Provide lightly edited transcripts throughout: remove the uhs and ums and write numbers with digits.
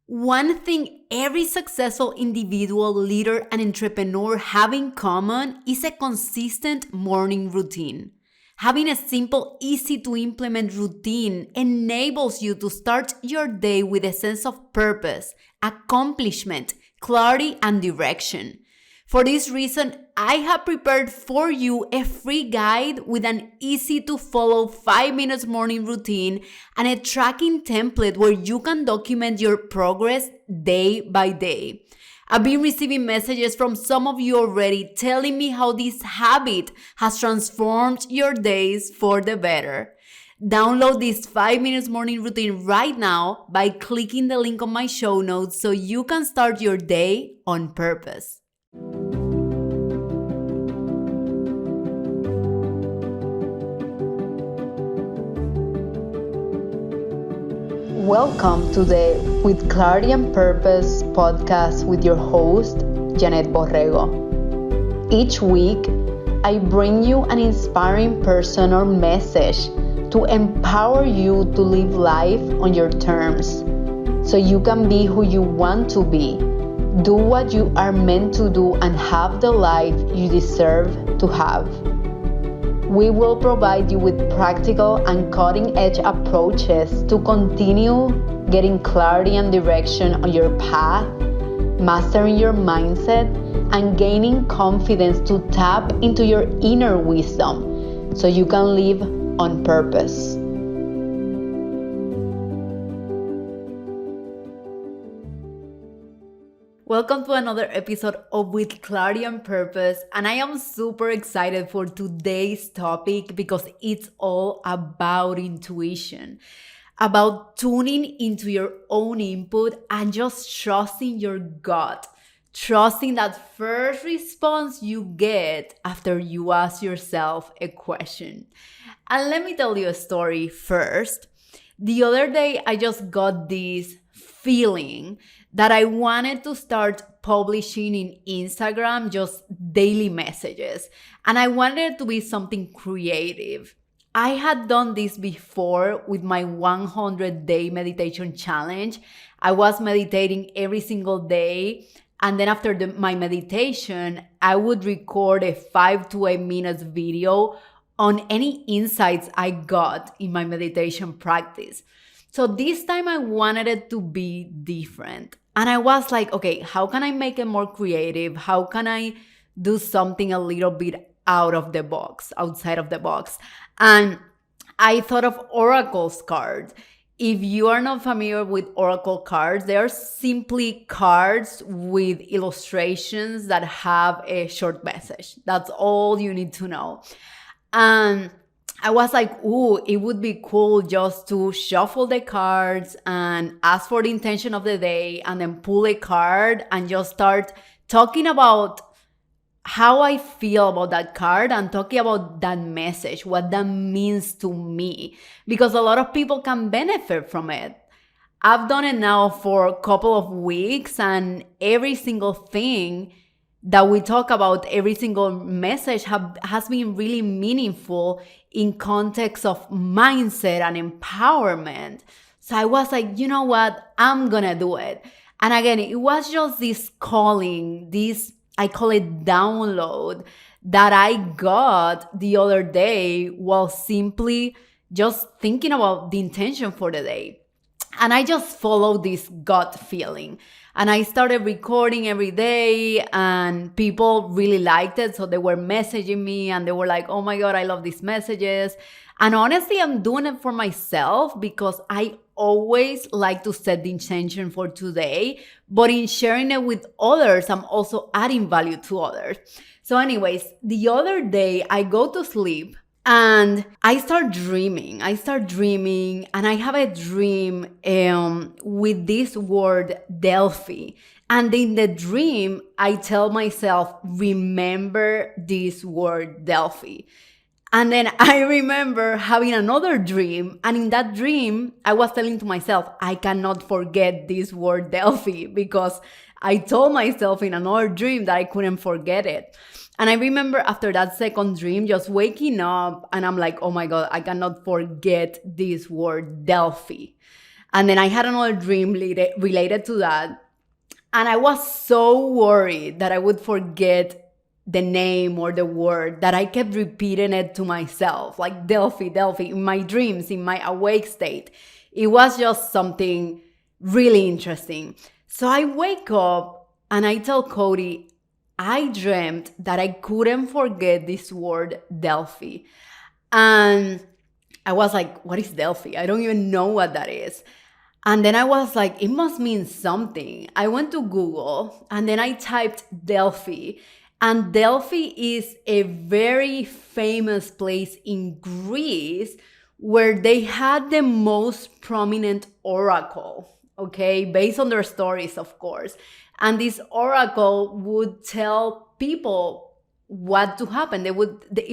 One thing every successful individual, leader, and entrepreneur have in common is a consistent morning routine. Having a simple, easy to implement routine enables you to start your day with a sense of purpose, accomplishment, clarity, and direction. For this reason, I have prepared for you a free guide with an easy to follow 5 minutes morning routine and a tracking template where you can document your progress day by day. I've been receiving messages from some of you already telling me how this habit has transformed your days for the better. Download this 5 minutes morning routine right now by clicking the link on my show notes so you can start your day on purpose. Welcome to the With Clarity and Purpose podcast with your host, Yanet Borrego. Each week, I bring you an inspiring person or message to empower you to live life on your terms so you can be who you want to be, do what you are meant to do, and have the life you deserve to have. We will provide you with practical and cutting-edge approaches to continue getting clarity and direction on your path, mastering your mindset, and gaining confidence to tap into your inner wisdom so you can live on purpose. Welcome to another episode of With Clarity and Purpose, and I am super excited for today's topic because it's all about intuition, about tuning into your own input and just trusting your gut, trusting that first response you get after you ask yourself a question. And let me tell you a story first. The other day, I just got this feeling that I wanted to start publishing in Instagram just daily messages. And I wanted it to be something creative. I had done this before with my 100-day meditation challenge. I was meditating every single day. And then after my meditation, I would record a 5 to 8 minutes video on any insights I got in my meditation practice. So this time I wanted it to be different. And I was like, okay, how can I make it more creative? How can I do something a little bit outside of the box? And I thought of Oracle cards. If you are not familiar with Oracle cards, they are simply cards with illustrations that have a short message. That's all you need to know. And I was like, ooh, it would be cool just to shuffle the cards and ask for the intention of the day and then pull a card and just start talking about how I feel about that card and talking about that message, what that means to me, because a lot of people can benefit from it. I've done it now for a couple of weeks, and every single thing that we talk about, every single message has been really meaningful in context of mindset and empowerment. So I was like, you know what? I'm gonna do it. And again, it was just this calling, I call it download, that I got the other day while simply just thinking about the intention for the day. And I just followed this gut feeling. And I started recording every day, and people really liked it. So they were messaging me and they were like, oh my God, I love these messages. And honestly, I'm doing it for myself because I always like to set the intention for today. But in sharing it with others, I'm also adding value to others. So anyways, the other day I go to sleep and I start dreaming, and I have a dream with this word Delphi. And in the dream, I tell myself, remember this word Delphi. And then I remember having another dream. And in that dream, I was telling to myself, I cannot forget this word Delphi, because I told myself in another dream that I couldn't forget it. And I remember after that second dream, just waking up and I'm like, oh my God, I cannot forget this word Delphi. And then I had another dream related to that. And I was so worried that I would forget the name or the word that I kept repeating it to myself, like Delphi, Delphi, in my dreams, in my awake state. It was just something really interesting. So I wake up and I tell Cody, I dreamt that I couldn't forget this word Delphi. And I was like, what is Delphi? I don't even know what that is. And then I was like, it must mean something. I went to Google and then I typed Delphi. And Delphi is a very famous place in Greece where they had the most prominent oracle, okay, based on their stories, of course. And this oracle would tell people what to happen. It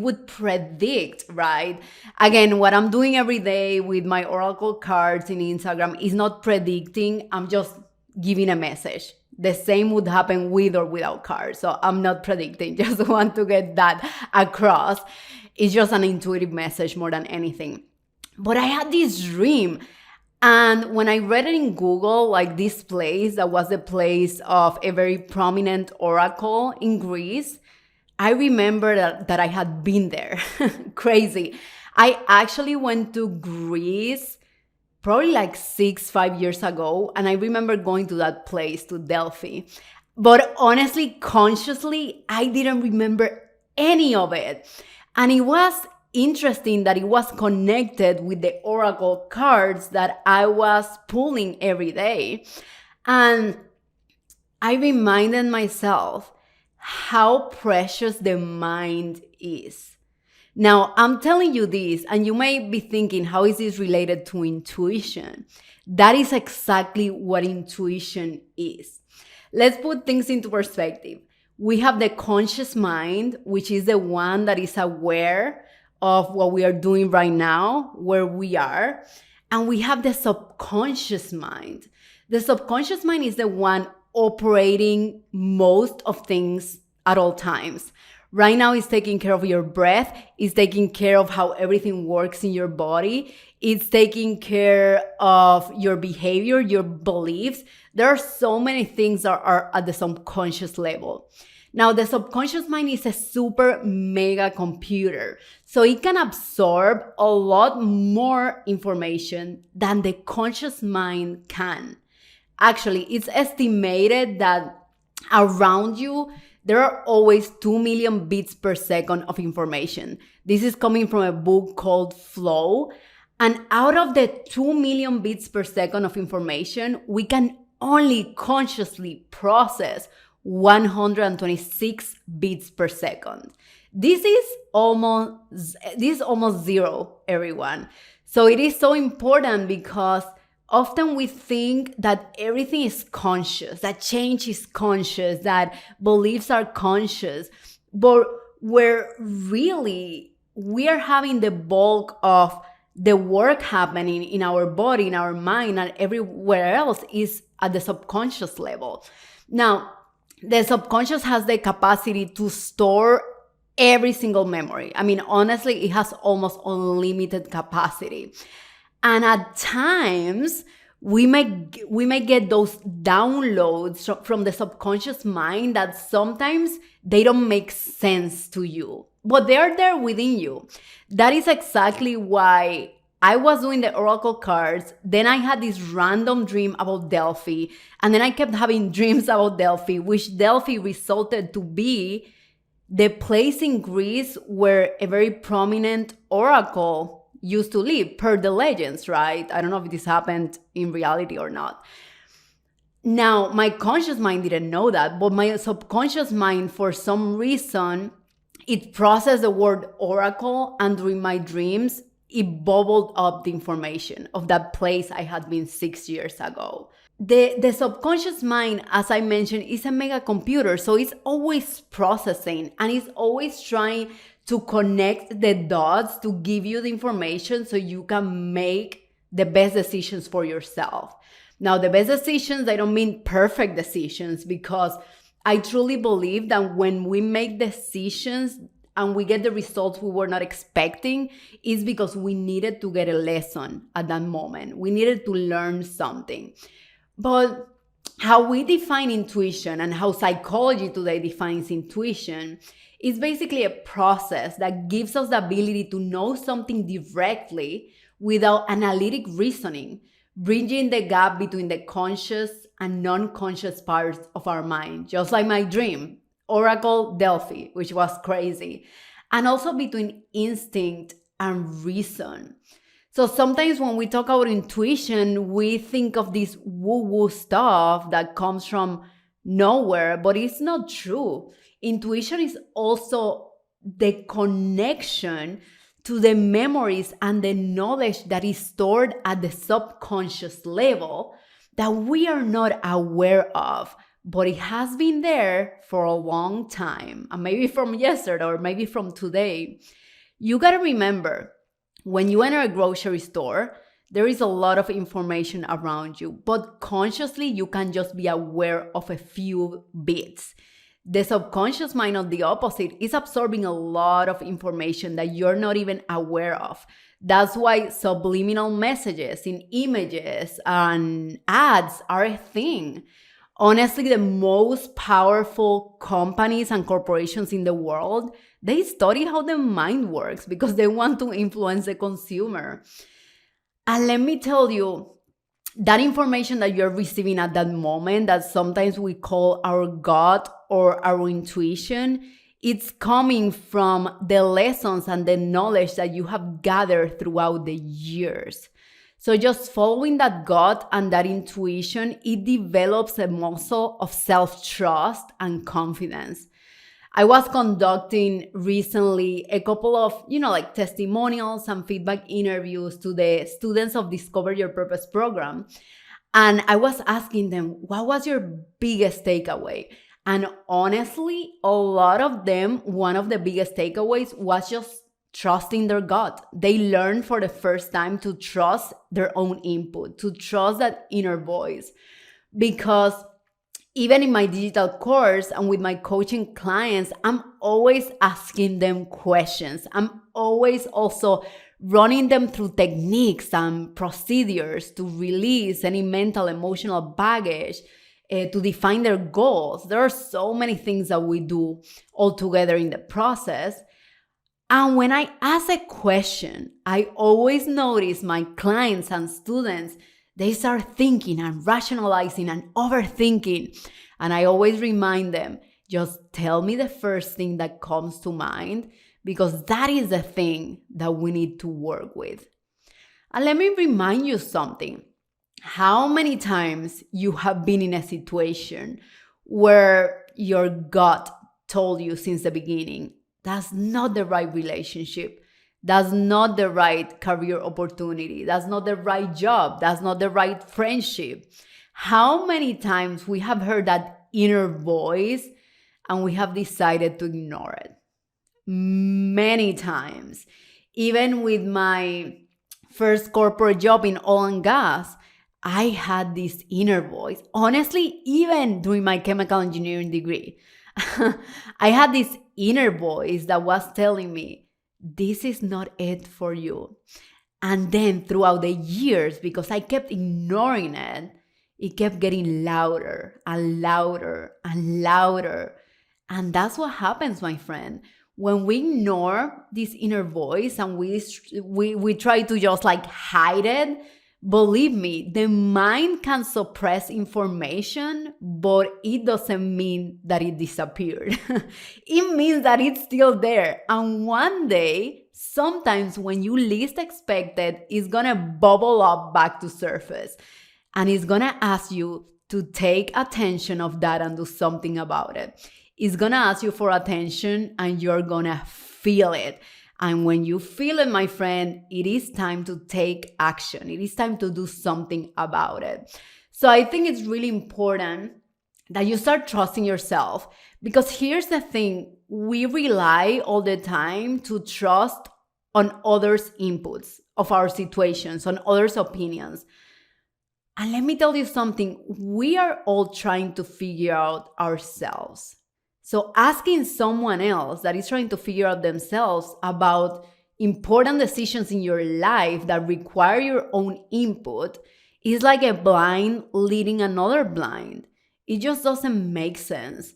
would predict, right? Again, what I'm doing every day with my oracle cards in Instagram is not predicting. I'm just giving a message. The same would happen with or without cards. So I'm not predicting, just want to get that across. It's just an intuitive message more than anything. But I had this dream. And when I read it in Google, like this place that was the place of a very prominent oracle in Greece, I remember that I had been there. Crazy. I actually went to Greece probably like 5 years ago. And I remember going to that place, to Delphi. But honestly, consciously, I didn't remember any of it. And it was interesting that it was connected with the oracle cards that I was pulling every day. And I reminded myself how precious the mind is. Now, I'm telling you this, and you may be thinking, how is this related to intuition? That is exactly what intuition is. Let's put things into perspective. We have the conscious mind, which is the one that is aware of what we are doing right now, where we are. And we have the subconscious mind. The subconscious mind is the one operating most of things at all times. Right now, it's taking care of your breath. It's taking care of how everything works in your body. It's taking care of your behavior, your beliefs. There are so many things that are at the subconscious level. Now, the subconscious mind is a super mega computer. So it can absorb a lot more information than the conscious mind can. Actually, it's estimated that around you, there are always 2 million bits per second of information. This is coming from a book called Flow. And out of the 2 million bits per second of information, we can only consciously process 126 bits per second. This is almost zero, everyone. So it is so important because often we think that everything is conscious, that change is conscious, that beliefs are conscious, but we are having the bulk of the work happening in our body, in our mind, and everywhere else is at the subconscious level. Now, the subconscious has the capacity to store every single memory. I mean, honestly, it has almost unlimited capacity. And at times, we may get those downloads from the subconscious mind that sometimes they don't make sense to you, but they're there within you. That is exactly why I was doing the oracle cards. Then I had this random dream about Delphi. And then I kept having dreams about Delphi, which Delphi resulted to be the place in Greece where a very prominent oracle used to live, per the legends, right? I don't know if this happened in reality or not. Now, my conscious mind didn't know that, but my subconscious mind, for some reason, it processed the word oracle, and during my dreams, it bubbled up the information of that place I had been 6 years ago. The subconscious mind, as I mentioned, is a mega computer, so it's always processing and it's always trying to connect the dots to give you the information so you can make the best decisions for yourself. Now, the best decisions, I don't mean perfect decisions, because I truly believe that when we make decisions and we get the results we were not expecting, is because we needed to get a lesson at that moment. We needed to learn something. But how we define intuition and how psychology today defines intuition is basically a process that gives us the ability to know something directly without analytic reasoning, bridging the gap between the conscious and non-conscious parts of our mind, just like my dream, Oracle Delphi, which was crazy, and also between instinct and reason. So sometimes when we talk about intuition, we think of this woo-woo stuff that comes from nowhere, but it's not true. Intuition is also the connection to the memories and the knowledge that is stored at the subconscious level that we are not aware of, but it has been there for a long time, and maybe from yesterday or maybe from today. You gotta remember, when you enter a grocery store, there is a lot of information around you, but consciously you can just be aware of a few bits. The subconscious mind, on the opposite, is absorbing a lot of information that you're not even aware of. That's why subliminal messages in images and ads are a thing. Honestly, the most powerful companies and corporations in the world, they study how the mind works because they want to influence the consumer. And let me tell you, that information that you're receiving at that moment, that sometimes we call our gut or our intuition, it's coming from the lessons and the knowledge that you have gathered throughout the years. So just following that gut and that intuition, it develops a muscle of self-trust and confidence. I was conducting recently a couple of, like testimonials and feedback interviews to the students of Discover Your Purpose program. And I was asking them, what was your biggest takeaway? And honestly, a lot of them, one of the biggest takeaways was just trusting their gut. They learned for the first time to trust their own input, to trust that inner voice. Because even in my digital course and with my coaching clients, I'm always asking them questions. I'm always also running them through techniques and procedures to release any mental, emotional baggage, to define their goals. There are so many things that we do all together in the process. And when I ask a question, I always notice my clients and students, they start thinking and rationalizing and overthinking. And I always remind them, just tell me the first thing that comes to mind, because that is the thing that we need to work with. And let me remind you something. How many times you have been in a situation where your gut told you since the beginning, that's not the right relationship. That's not the right career opportunity. That's not the right job. That's not the right friendship. How many times we have heard that inner voice and we have decided to ignore it? Many times. Even with my first corporate job in oil and gas, I had this inner voice. Honestly, even during my chemical engineering degree, I had this inner voice that was telling me, this is not it for you. And then throughout the years, because I kept ignoring it, it kept getting louder and louder and louder. And that's what happens, my friend. When we ignore this inner voice and we try to just hide it, believe me, the mind can suppress information, but it doesn't mean that it disappeared. It means that it's still there. And one day, sometimes when you least expect it, it's gonna bubble up back to surface. And it's gonna ask you to take attention of that and do something about it. It's gonna ask you for attention and you're gonna feel it. And when you feel it, my friend, it is time to take action. It is time to do something about it. So I think it's really important that you start trusting yourself, because here's the thing. We rely all the time to trust on others' inputs of our situations, on others' opinions. And let me tell you something. We are all trying to figure out ourselves. So asking someone else that is trying to figure out themselves about important decisions in your life that require your own input is like a blind leading another blind. It just doesn't make sense.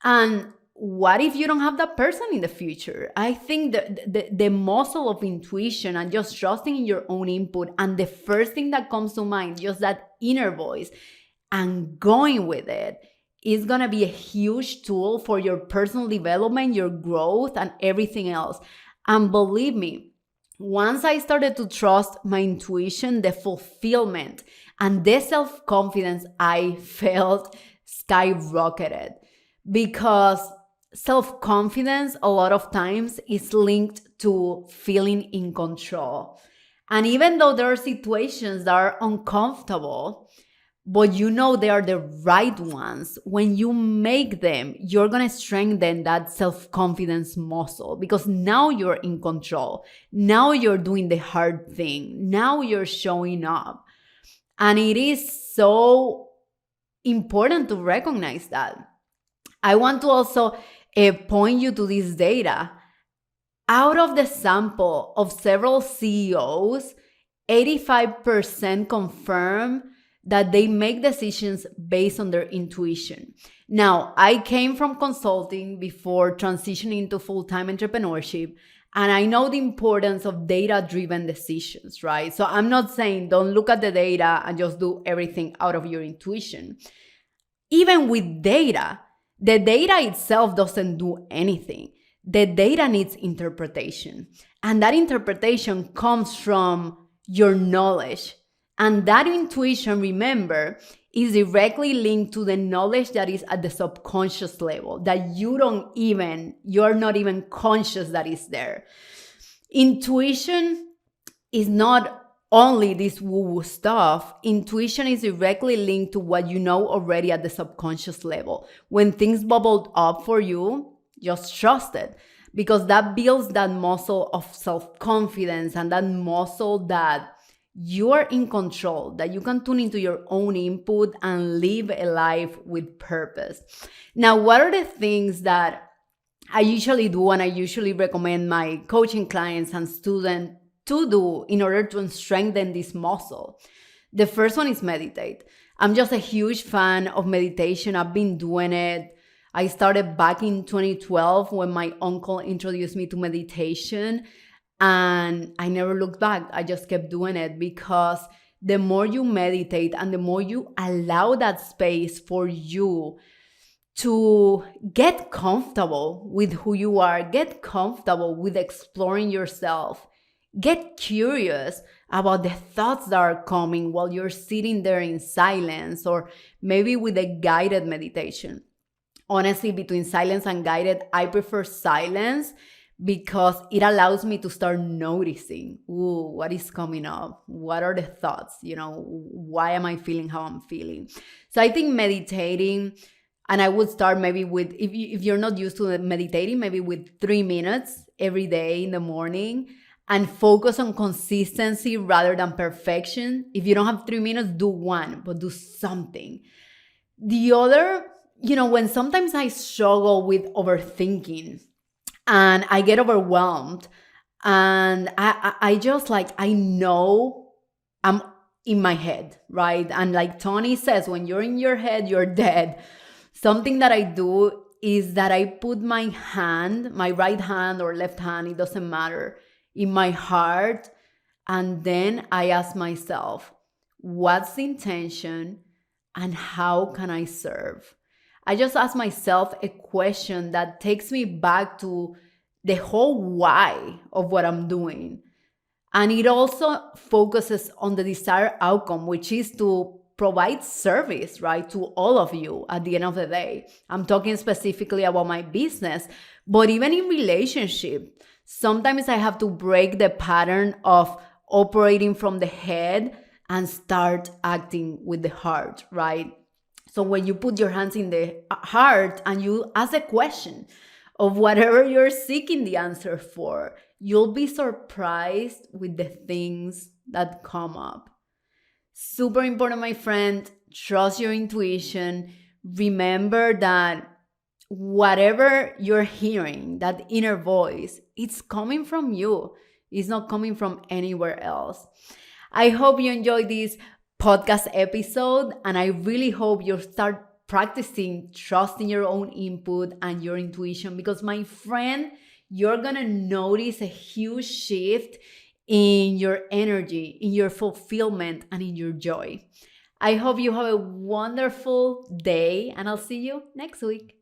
And what if you don't have that person in the future? I think the muscle of intuition and just trusting in your own input, and the first thing that comes to mind, just that inner voice, and going with it is going to be a huge tool for your personal development, your growth, and everything else. And believe me, once I started to trust my intuition, the fulfillment and the self-confidence I felt skyrocketed, because self-confidence a lot of times is linked to feeling in control. And even though there are situations that are uncomfortable, but you know they are the right ones, when you make them, you're going to strengthen that self-confidence muscle, because now you're in control. Now you're doing the hard thing. Now you're showing up. And it is so important to recognize that. I want to also point you to this data. Out of the sample of several CEOs, 85% confirm that they make decisions based on their intuition. Now, I came from consulting before transitioning to full-time entrepreneurship, and I know the importance of data-driven decisions, right? So I'm not saying don't look at the data and just do everything out of your intuition. Even with data, the data itself doesn't do anything. The data needs interpretation. And that interpretation comes from your knowledge. And that intuition, remember, is directly linked to the knowledge that is at the subconscious level, that you're not even conscious that is there. Intuition is not only this woo-woo stuff. Intuition is directly linked to what you know already at the subconscious level. When things bubbled up for you, just trust it, because that builds that muscle of self-confidence and that muscle that you are in control, that you can tune into your own input and live a life with purpose. Now, what are the things that I usually do and I usually recommend my coaching clients and students to do in order to strengthen this muscle? The first one is meditate. I'm just a huge fan of meditation. I've been doing it. I started back in 2012 when my uncle introduced me to meditation, and I never looked back. I just kept doing it, because the more you meditate and the more you allow that space for you to get comfortable with who you are, get comfortable with exploring yourself, get curious about the thoughts that are coming while you're sitting there in silence, or maybe with a guided meditation. Honestly, between silence and guided, I prefer silence, because it allows me to start noticing, what is coming up? What are the thoughts? Why am I feeling how I'm feeling? So I think meditating, and I would start maybe with, if you're not used to meditating, maybe with 3 minutes every day in the morning, and focus on consistency rather than perfection. If you don't have 3 minutes, do 1, but do something. The other, when sometimes I struggle with overthinking and I get overwhelmed, and I just I know I'm in my head, right? And like Tony says, when you're in your head, you're dead. Something that I do is that I put my hand, my right hand or left hand, it doesn't matter, in my heart. And then I ask myself, what's the intention and how can I serve? I just ask myself a question that takes me back to the whole why of what I'm doing. And it also focuses on the desired outcome, which is to provide service, right, to all of you at the end of the day. I'm talking specifically about my business, but even in relationship, sometimes I have to break the pattern of operating from the head and start acting with the heart, right? So when you put your hands in the heart and you ask a question of whatever you're seeking the answer for, you'll be surprised with the things that come up. Super important, my friend. Trust your intuition. Remember that whatever you're hearing, that inner voice, it's coming from you. It's not coming from anywhere else. I hope you enjoyed this podcast episode, and I really hope you start practicing trusting your own input and your intuition, because my friend, you're gonna notice a huge shift in your energy, in your fulfillment, and in your joy. I hope you have a wonderful day, and I'll see you next week.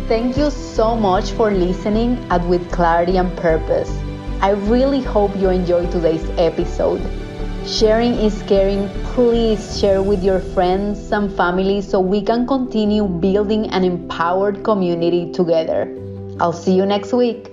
Thank you so much for listening at With Clarity and Purpose. I really hope you enjoyed today's episode. Sharing is caring. Please share with your friends and family so we can continue building an empowered community together. I'll see you next week.